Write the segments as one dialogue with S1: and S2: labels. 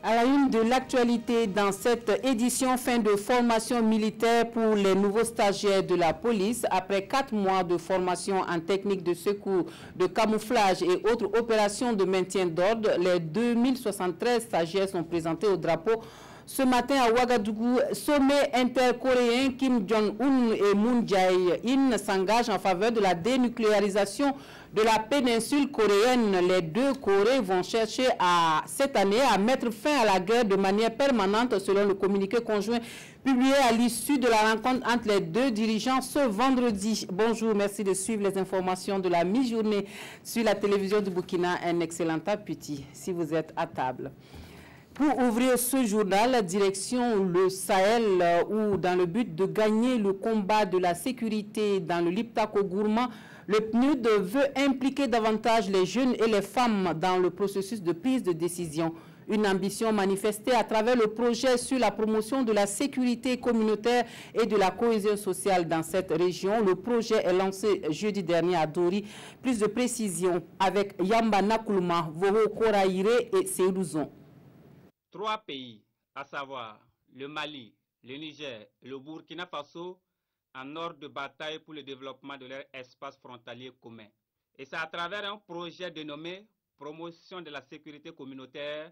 S1: À la une de l'actualité, dans cette édition fin de formation militaire pour les nouveaux stagiaires de la police, après 4 mois de formation en technique de secours, de camouflage et autres opérations de maintien d'ordre, les 2073 stagiaires sont présentés au drapeau. Ce matin à Ouagadougou, sommet intercoréen Kim Jong-un et Moon Jae-in s'engagent en faveur de la dénucléarisation de la péninsule coréenne. Les deux Corées vont chercher cette année à mettre fin à la guerre de manière permanente selon le communiqué conjoint publié à l'issue de la rencontre entre les deux dirigeants ce vendredi. Bonjour, merci de suivre les informations de la mi-journée sur la télévision du Burkina. Un excellent appétit si vous êtes à table. Pour ouvrir ce journal, direction le Sahel, où dans le but de gagner le combat de la sécurité dans le Liptako-Gourma, le PNUD veut impliquer davantage les jeunes et les femmes dans le processus de prise de décision. Une ambition manifestée à travers le projet sur la promotion de la sécurité communautaire et de la cohésion sociale dans cette région. Le projet est lancé jeudi dernier à Dori. Plus de précisions avec Yamba Nakulma, Voro Koraïre et Seydouzoun.
S2: 3 pays, à savoir le Mali, le Niger et le Burkina Faso, en ordre de bataille pour le développement de leur espace frontalier commun. Et c'est à travers un projet dénommé Promotion de la sécurité communautaire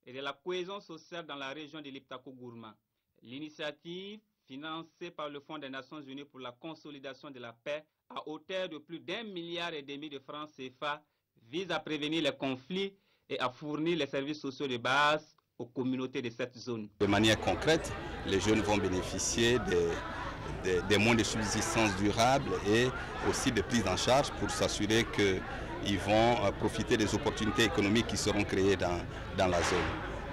S2: et de la cohésion sociale dans la région de Liptako-Gourma. L'initiative, financée par le Fonds des Nations Unies pour la consolidation de la paix, à hauteur de plus d'1,5 milliard de francs CFA, vise à prévenir les conflits et à fournir les services sociaux de base aux communautés de cette zone.
S3: De manière concrète, les jeunes vont bénéficier des moyens de subsistance durable et aussi de prise en charge pour s'assurer qu'ils vont profiter des opportunités économiques qui seront créées dans la zone.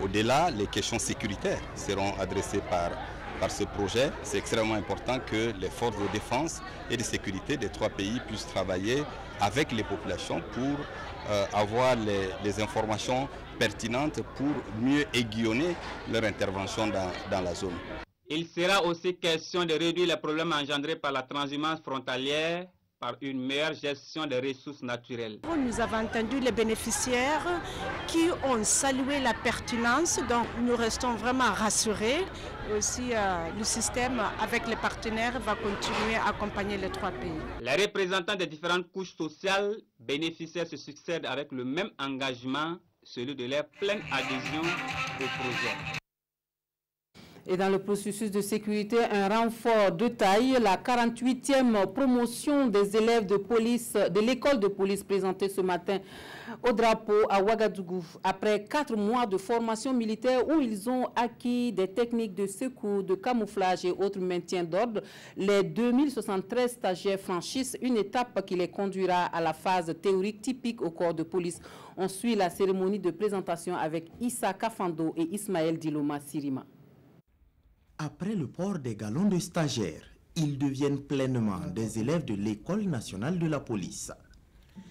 S3: Au-delà, les questions sécuritaires seront adressées par ce projet. C'est extrêmement important que les forces de défense et de sécurité des 3 pays puissent travailler avec les populations pour avoir les informations pertinentes pour mieux aiguillonner leur intervention dans la zone.
S2: Il sera aussi question de réduire les problèmes engendrés par la transhumance frontalière par une meilleure gestion des ressources naturelles.
S4: Nous avons entendu les bénéficiaires qui ont salué la pertinence, donc nous restons vraiment rassurés. Aussi, le système avec les partenaires va continuer à accompagner les 3 pays.
S2: Les représentants des différentes couches sociales bénéficiaires se succèdent avec le même engagement, celui de leur pleine adhésion au projet.
S1: Et dans le processus de sécurité, un renfort de taille, la 48e promotion des élèves de police, de l'école de police présentée ce matin au drapeau à Ouagadougou. Après 4 mois de formation militaire où ils ont acquis des techniques de secours, de camouflage et autres maintien d'ordre, les 2073 stagiaires franchissent une étape qui les conduira à la phase théorique typique au corps de police. On suit la cérémonie de présentation avec Issa Kafando et Ismaël Diloma Sirima.
S5: Après le port des galons de stagiaires, ils deviennent pleinement des élèves de l'École nationale de la police.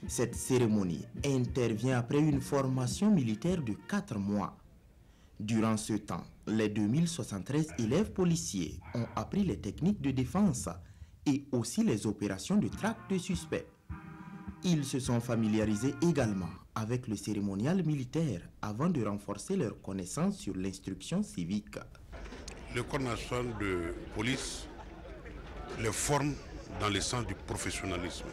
S5: Cette cérémonie intervient après une formation militaire de 4 mois. Durant ce temps, les 2073 élèves policiers ont appris les techniques de défense et aussi les opérations de traque de suspects. Ils se sont familiarisés également avec le cérémonial militaire avant de renforcer leurs connaissances sur l'instruction civique.
S6: L'École nationale de police les forme dans le sens du professionnalisme.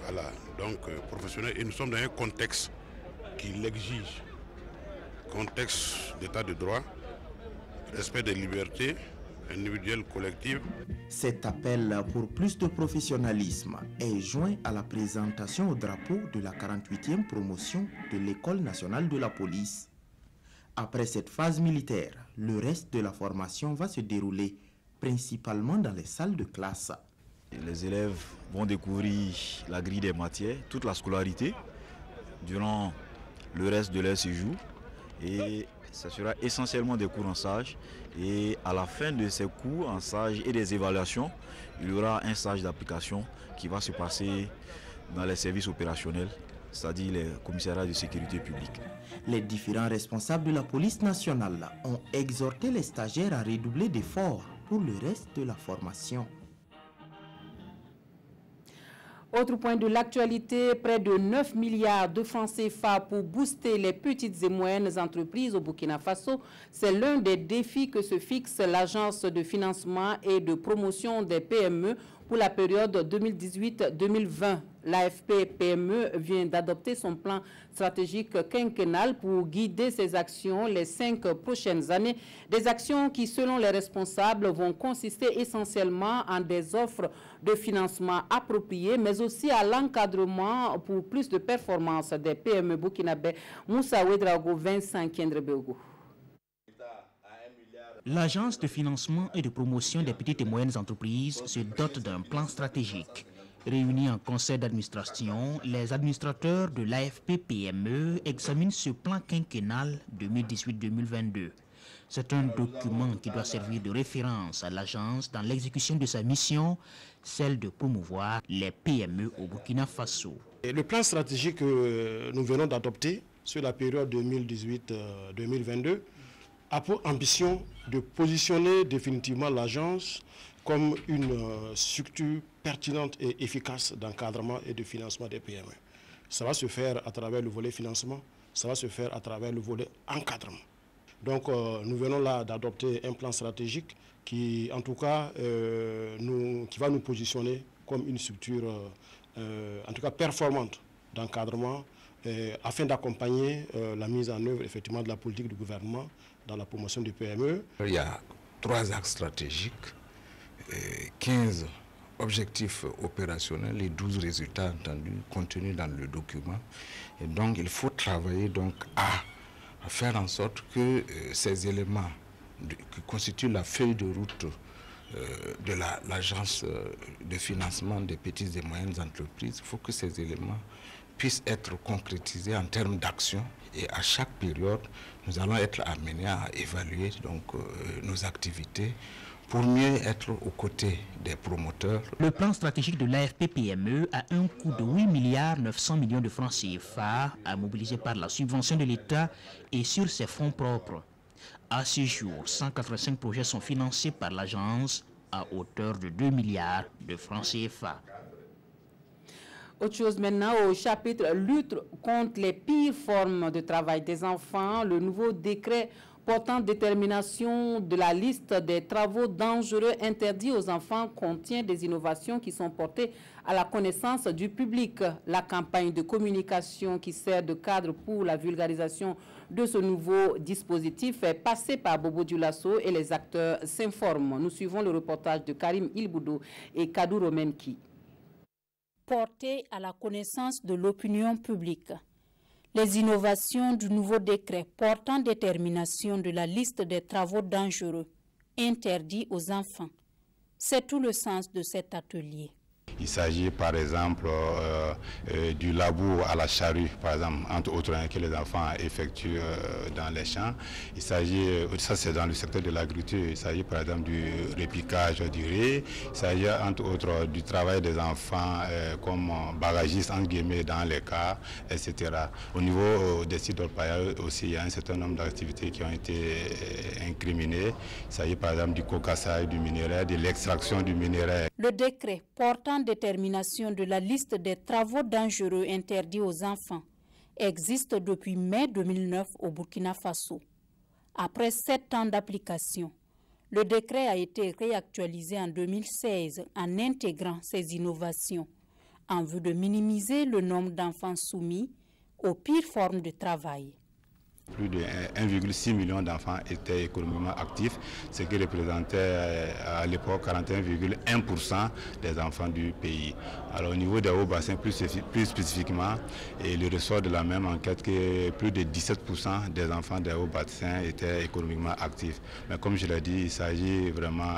S6: Voilà, donc professionnel, et nous sommes dans un contexte qui l'exige. Contexte d'état de droit, respect des libertés individuelles, collectives.
S5: Cet appel pour plus de professionnalisme est joint à la présentation au drapeau de la 48e promotion de l'École nationale de la police. Après cette phase militaire, le reste de la formation va se dérouler principalement dans les salles de classe.
S7: Les élèves vont découvrir la grille des matières, toute la scolarité durant le reste de leur séjour, et ça sera essentiellement des cours en stage, et à la fin de ces cours en stage et des évaluations, il y aura un stage d'application qui va se passer dans les services opérationnels, c'est-à-dire les commissariats de sécurité publique.
S5: Les différents responsables de la police nationale ont exhorté les stagiaires à redoubler d'efforts pour le reste de la formation.
S1: Autre point de l'actualité, près de 9 milliards de francs CFA pour booster les petites et moyennes entreprises au Burkina Faso. C'est l'un des défis que se fixe l'Agence de financement et de promotion des PME pour la période 2018-2020. L'AFP-PME vient d'adopter son plan stratégique quinquennal pour guider ses actions les 5 prochaines années. Des actions qui, selon les responsables, vont consister essentiellement en des offres de financement appropriées, mais aussi à l'encadrement pour plus de performance des PME burkinabés. Moussa Ouedraogo, Vincent Kendrebego.
S8: L'Agence de financement et de promotion des petites et moyennes entreprises se dote d'un plan stratégique. Réunis en conseil d'administration, les administrateurs de l'AFP-PME examinent ce plan quinquennal 2018-2022. C'est un document qui doit servir de référence à l'agence dans l'exécution de sa mission, celle de promouvoir les PME au Burkina Faso.
S9: Et le plan stratégique que nous venons d'adopter sur la période 2018-2022 a pour ambition de positionner définitivement l'agence comme une structure pertinente et efficace d'encadrement et de financement des PME. Ça va se faire à travers le volet financement, ça va se faire à travers le volet encadrement. Donc nous venons là d'adopter un plan stratégique qui, en tout cas, qui va nous positionner comme une structure, en tout cas performante d'encadrement, afin d'accompagner la mise en œuvre effectivement de la politique du gouvernement dans la promotion du PME.
S10: Il y a 3 axes stratégiques, 15 objectifs opérationnels et 12 résultats entendus contenus dans le document. Et donc il faut travailler donc à faire en sorte que ces éléments qui constituent la feuille de route de l'agence de financement des petites et moyennes entreprises, il faut que ces éléments puissent être concrétisés en termes d'action. Et à chaque période, nous allons être amenés à évaluer donc, nos activités pour mieux être aux côtés des promoteurs.
S8: Le plan stratégique de l'AFP-PME a un coût de 8 milliards 900 millions de francs CFA à mobiliser par la subvention de l'État et sur ses fonds propres. À ce jour, 185 projets sont financés par l'agence à hauteur de 2 milliards de francs CFA.
S1: Autre chose maintenant au chapitre lutte contre les pires formes de travail des enfants. Le nouveau décret portant détermination de la liste des travaux dangereux interdits aux enfants contient des innovations qui sont portées à la connaissance du public. La campagne de communication qui sert de cadre pour la vulgarisation de ce nouveau dispositif est passée par Bobo Dioulasso et les acteurs s'informent. Nous suivons le reportage de Karim Ilboudou et Kadou Romenki.
S11: Portée à la connaissance de l'opinion publique. Les innovations du nouveau décret portant détermination de la liste des travaux dangereux interdits aux enfants. C'est tout le sens de cet atelier.
S6: Il s'agit par exemple du labour à la charrue, par exemple, entre autres que les enfants effectuent dans les champs. Il s'agit, ça c'est dans le secteur de l'agriculture, il s'agit par exemple du répiquage du riz, il s'agit entre autres du travail des enfants comme bagagistes en guillemets dans les cars, etc. Au niveau des sites d'orpaillage aussi, il y a un certain nombre d'activités qui ont été incriminées. Il s'agit par exemple du cocassage du minerai, de l'extraction du minerai.
S11: Le décret portant détermination de la liste des travaux dangereux interdits aux enfants existe depuis mai 2009 au Burkina Faso. Après 7 ans d'application, le décret a été réactualisé en 2016 en intégrant ces innovations en vue de minimiser le nombre d'enfants soumis aux pires formes de travail.
S6: Plus de 1,6 million d'enfants étaient économiquement actifs, ce qui représentait à l'époque 41,1% des enfants du pays. Alors au niveau des hauts bassins, plus spécifiquement, il ressort de la même enquête que plus de 17% des enfants des hauts bassins étaient économiquement actifs. Mais comme je l'ai dit, il s'agit vraiment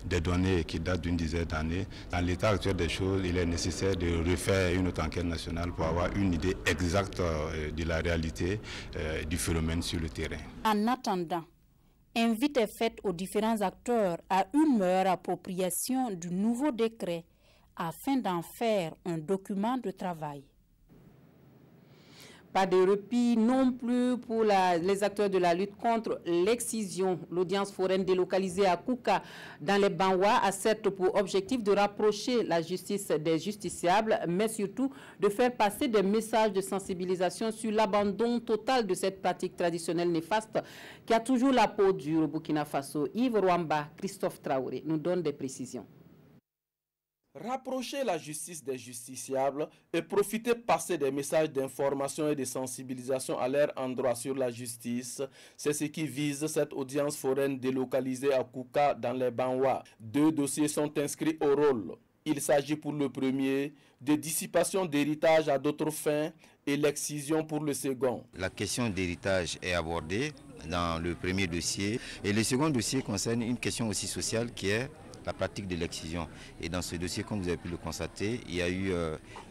S6: des données qui datent d'une dizaine d'années. Dans l'état actuel des choses, il est nécessaire de refaire une autre enquête nationale pour avoir une idée exacte de la réalité du phénomène sur le terrain.
S11: En attendant, invite est faite aux différents acteurs à une meilleure appropriation du nouveau décret afin d'en faire un document de travail.
S1: Pas de répit non plus pour les acteurs de la lutte contre l'excision. L'audience foraine délocalisée à Kouka dans les Banwa a certes pour objectif de rapprocher la justice des justiciables, mais surtout de faire passer des messages de sensibilisation sur l'abandon total de cette pratique traditionnelle néfaste qui a toujours la peau dure au Burkina Faso. Yves Rwamba, Christophe Traoré nous donne des précisions.
S12: Rapprocher la justice des justiciables et profiter passer des messages d'information et de sensibilisation à leur endroit sur la justice, c'est ce qui vise cette audience foraine délocalisée à Kouka dans les Banwa. 2 dossiers sont inscrits au rôle. Il s'agit pour le premier de dissipation d'héritage à d'autres fins et l'excision pour le second.
S13: La question d'héritage est abordée dans le premier dossier et le second dossier concerne une question aussi sociale qui est la pratique de l'excision. Et dans ce dossier, comme vous avez pu le constater, il y a eu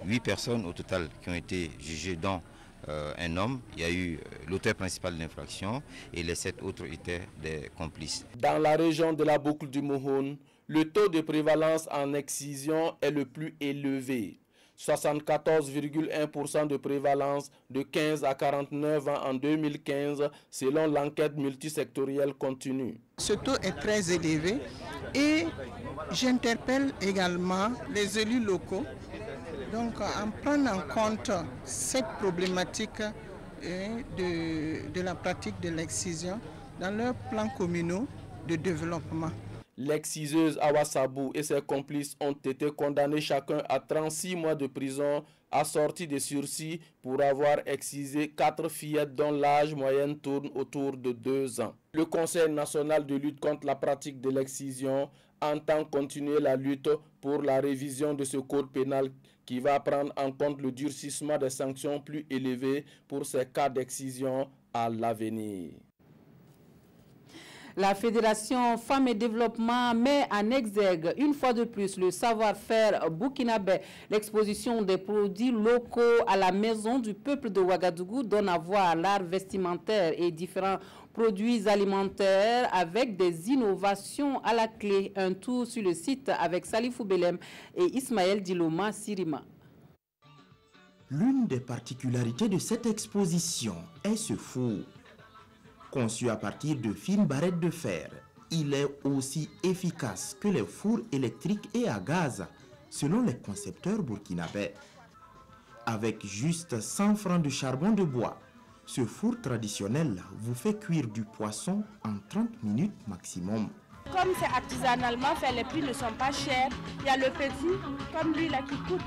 S13: 8 personnes au total qui ont été jugées, dont un homme. Il y a eu l'auteur principal de l'infraction et les 7 autres étaient des complices.
S12: Dans la région de la boucle du Mouhoun, le taux de prévalence en excision est le plus élevé. 74,1% de prévalence de 15 à 49 ans en 2015 selon l'enquête multisectorielle continue.
S14: Ce taux est très élevé et j'interpelle également les élus locaux donc en prenant en compte cette problématique de la pratique de l'excision dans leurs plans communaux de développement.
S12: L'exciseuse Awa Sabou et ses complices ont été condamnés chacun à 36 mois de prison assortis de sursis pour avoir excisé 4 fillettes dont l'âge moyen tourne autour de 2 ans. Le Conseil national de lutte contre la pratique de l'excision entend continuer la lutte pour la révision de ce code pénal qui va prendre en compte le durcissement des sanctions plus élevées pour ces cas d'excision à l'avenir.
S1: La Fédération Femmes et Développement met en exergue une fois de plus le savoir-faire burkinabé. L'exposition des produits locaux à la Maison du Peuple de Ouagadougou donne à voir l'art vestimentaire et différents produits alimentaires avec des innovations à la clé. Un tour sur le site avec Salifou Belem et Ismaël Diloma Sirima.
S5: L'une des particularités de cette exposition est ce four. Conçu à partir de fines barrettes de fer, il est aussi efficace que les fours électriques et à gaz, selon les concepteurs burkinabés. Avec juste 100 francs de charbon de bois, ce four traditionnel vous fait cuire du poisson en 30 minutes maximum.
S4: Comme c'est artisanalement fait, les prix ne sont pas chers. Il y a le petit, comme lui là, qui coûte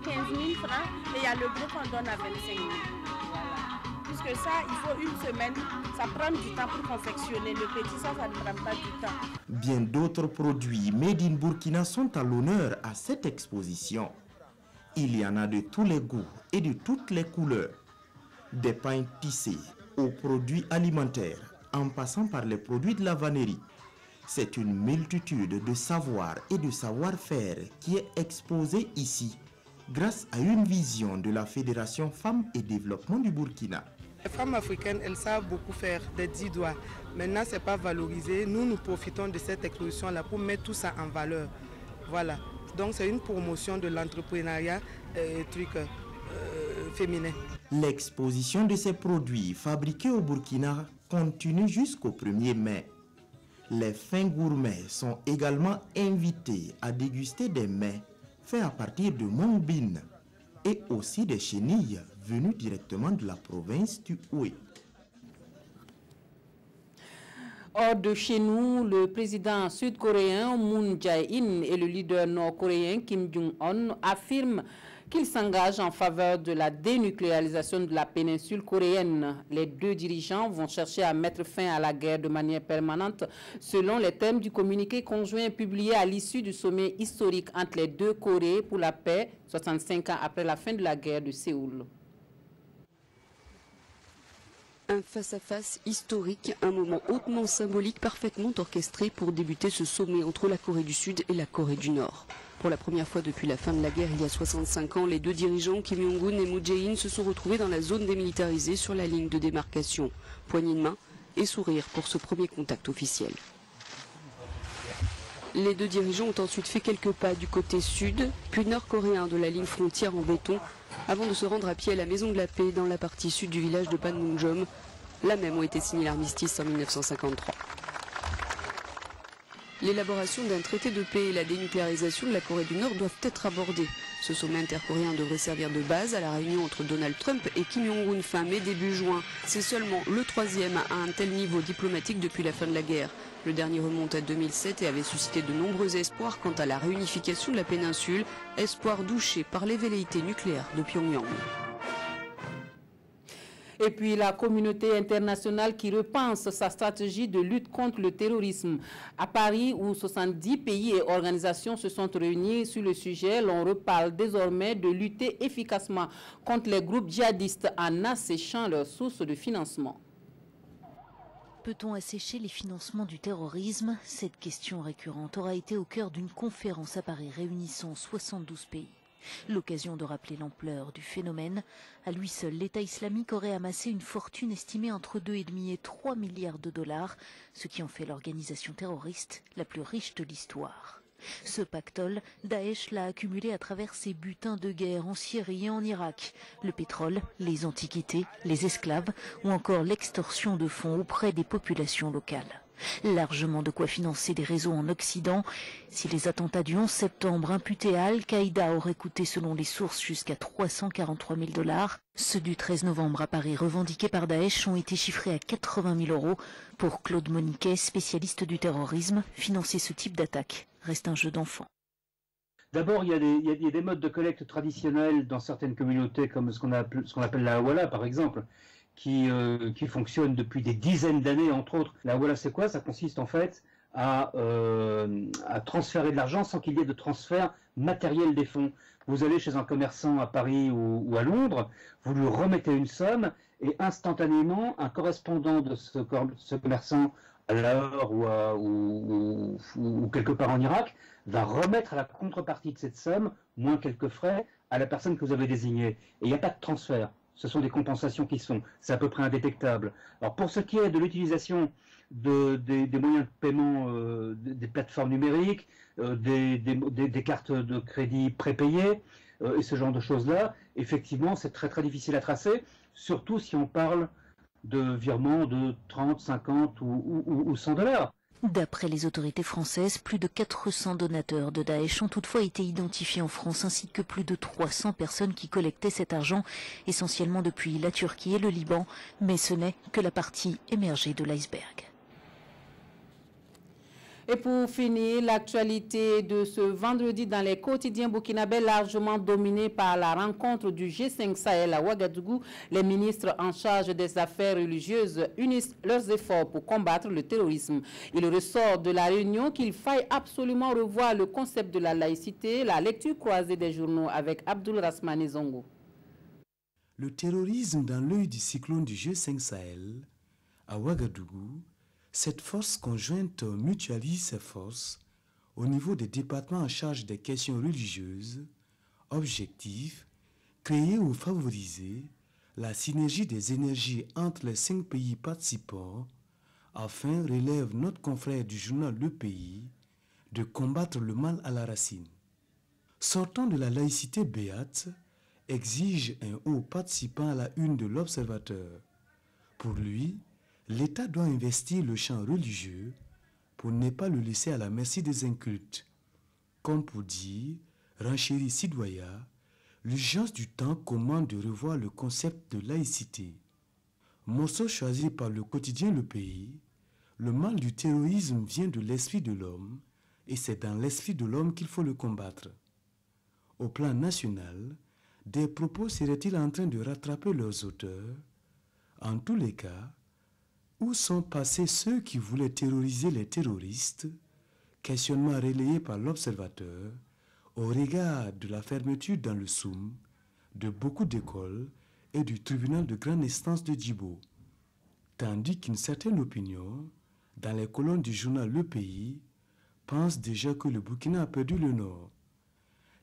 S4: 15 000 francs, et il y a le gros qu'on donne à 25 000. Puisque ça, il faut une semaine, ça prend du temps pour confectionner. Le petit, ça ne prend pas du temps.
S5: Bien d'autres produits made in Burkina sont à l'honneur à cette exposition. Il y en a de tous les goûts et de toutes les couleurs. Des pains tissés aux produits alimentaires, en passant par les produits de la vannerie. C'est une multitude de savoirs et de savoir-faire qui est exposée ici, grâce à une vision de la Fédération Femmes et Développement du Burkina.
S14: Les femmes africaines, elles savent beaucoup faire des 10 doigts. Maintenant, ce n'est pas valorisé. Nous profitons de cette exposition-là pour mettre tout ça en valeur. Voilà. Donc, c'est une promotion de l'entrepreneuriat féminin.
S5: L'exposition de ces produits fabriqués au Burkina continue jusqu'au 1er mai. Les fins gourmets sont également invités à déguster des mets faits à partir de mongbine et aussi des chenilles venues directement de la province du Houé.
S1: Hors de chez nous, le président sud-coréen Moon Jae-in et le leader nord-coréen Kim Jong-un affirment qu'ils s'engagent en faveur de la dénucléarisation de la péninsule coréenne. Les deux dirigeants vont chercher à mettre fin à la guerre de manière permanente, selon les termes du communiqué conjoint publié à l'issue du sommet historique entre les deux Corées pour la paix, 65 ans après la fin de la guerre de Séoul.
S15: Un face-à-face historique, un moment hautement symbolique, parfaitement orchestré pour débuter ce sommet entre la Corée du Sud et la Corée du Nord. Pour la première fois depuis la fin de la guerre il y a 65 ans, les deux dirigeants Kim Jong-un et Moon Jae-in se sont retrouvés dans la zone démilitarisée sur la ligne de démarcation. Poignée de main et sourire pour ce premier contact officiel. Les deux dirigeants ont ensuite fait quelques pas du côté sud, puis nord-coréen de la ligne frontière en béton, avant de se rendre à pied à la Maison de la Paix dans la partie sud du village de Panmunjom. Là même ont été signés l'armistice en 1953. L'élaboration d'un traité de paix et la dénucléarisation de la Corée du Nord doivent être abordées. Ce sommet intercoréen devrait servir de base à la réunion entre Donald Trump et Kim Jong-un fin mai début juin. C'est seulement le troisième à un tel niveau diplomatique depuis la fin de la guerre. Le dernier remonte à 2007 et avait suscité de nombreux espoirs quant à la réunification de la péninsule, espoir douché par les velléités nucléaires de Pyongyang.
S1: Et puis la communauté internationale qui repense sa stratégie de lutte contre le terrorisme. À Paris, où 70 pays et organisations se sont réunis sur le sujet, l'on reparle désormais de lutter efficacement contre les groupes djihadistes en asséchant leurs sources de financement.
S16: Peut-on assécher les financements du terrorisme? Cette question récurrente aura été au cœur d'une conférence à Paris réunissant 72 pays. L'occasion de rappeler l'ampleur du phénomène. À lui seul, l'État islamique aurait amassé une fortune estimée entre 2,5 et 3 milliards de dollars, ce qui en fait l'organisation terroriste la plus riche de l'histoire. Ce pactole, Daesh l'a accumulé à travers ses butins de guerre en Syrie et en Irak. Le pétrole, les antiquités, les esclaves ou encore l'extorsion de fonds auprès des populations locales. Largement de quoi financer des réseaux en Occident. Si les attentats du 11 septembre imputés à Al-Qaïda auraient coûté selon les sources jusqu'à 343 000 $, ceux du 13 novembre à Paris revendiqués par Daesh ont été chiffrés à 80 000 €. Pour Claude Moniquet, spécialiste du terrorisme, financer ce type d'attaque reste un jeu d'enfant.
S17: D'abord, il y a des modes de collecte traditionnels dans certaines communautés, comme ce qu'on appelle la Hawala, par exemple, qui fonctionne depuis des dizaines d'années, entre autres. La Hawala, c'est quoi? Ça consiste en fait à transférer de l'argent sans qu'il y ait de transfert matériel des fonds. Vous allez chez un commerçant à Paris ou à Londres, vous lui remettez une somme et instantanément, un correspondant de ce commerçant à Lahore ou quelque part en Irak va remettre à la contrepartie de cette somme, moins quelques frais, à la personne que vous avez désignée. Et il n'y a pas de transfert. Ce sont des compensations qui se font. C'est à peu près indétectable. Alors pour ce qui est de l'utilisation des moyens de paiement des plateformes numériques, des cartes de crédit prépayées et ce genre de choses-là, effectivement, c'est très très difficile à tracer, surtout si on parle de virements de 30, 50 ou 100 $.
S16: D'après les autorités françaises, plus de 400 donateurs de Daesh ont toutefois été identifiés en France, ainsi que plus de 300 personnes qui collectaient cet argent, essentiellement depuis la Turquie et le Liban. Mais ce n'est que la partie émergée de l'iceberg.
S1: Et pour finir, l'actualité de ce vendredi dans les quotidiens burkinabés, largement dominée par la rencontre du G5 Sahel à Ouagadougou, les ministres en charge des affaires religieuses unissent leurs efforts pour combattre le terrorisme. Il ressort de la réunion qu'il faille absolument revoir le concept de la laïcité, la lecture croisée des journaux avec Abdul Rasmane Zongo.
S18: Le terrorisme dans l'œil du cyclone du G5 Sahel à Ouagadougou. Cette force conjointe mutualise ses forces au niveau des départements en charge des questions religieuses, objectifs, créer ou favoriser la synergie des énergies entre les 5 pays participants afin, relève notre confrère du journal Le Pays, de combattre le mal à la racine. Sortant de la laïcité béate, exige un haut participant à la une de l'Observateur. Pour lui, l'État doit investir le champ religieux pour ne pas le laisser à la merci des incultes. Comme pour dire, renchérit Sidoya, l'urgence du temps commande de revoir le concept de laïcité. Morceau choisi par le quotidien Le Pays, le mal du terrorisme vient de l'esprit de l'homme et c'est dans l'esprit de l'homme qu'il faut le combattre. Au plan national, des propos seraient-ils en train de rattraper leurs auteurs? En tous les cas, où sont passés ceux qui voulaient terroriser les terroristes? Questionnement relayé par l'Observateur au regard de la fermeture dans le Soum de beaucoup d'écoles et du tribunal de grande instance de Djibo. Tandis qu'une certaine opinion, dans les colonnes du journal Le Pays, pense déjà que le Burkina a perdu le Nord.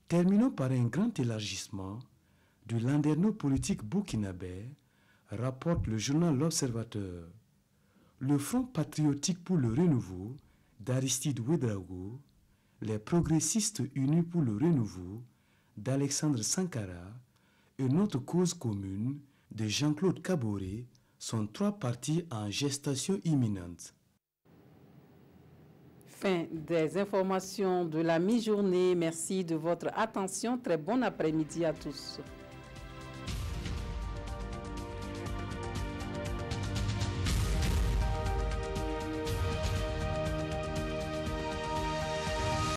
S18: Terminons par un grand élargissement du landerneau politique burkinabé, rapporte le journal L'Observateur. Le Front patriotique pour le renouveau d'Aristide Ouedraogo, les progressistes unis pour le renouveau d'Alexandre Sankara et Notre cause commune de Jean-Claude Kaboré sont 3 parties en gestation imminente.
S1: Fin des informations de la mi-journée. Merci de votre attention. Très bon après-midi à tous.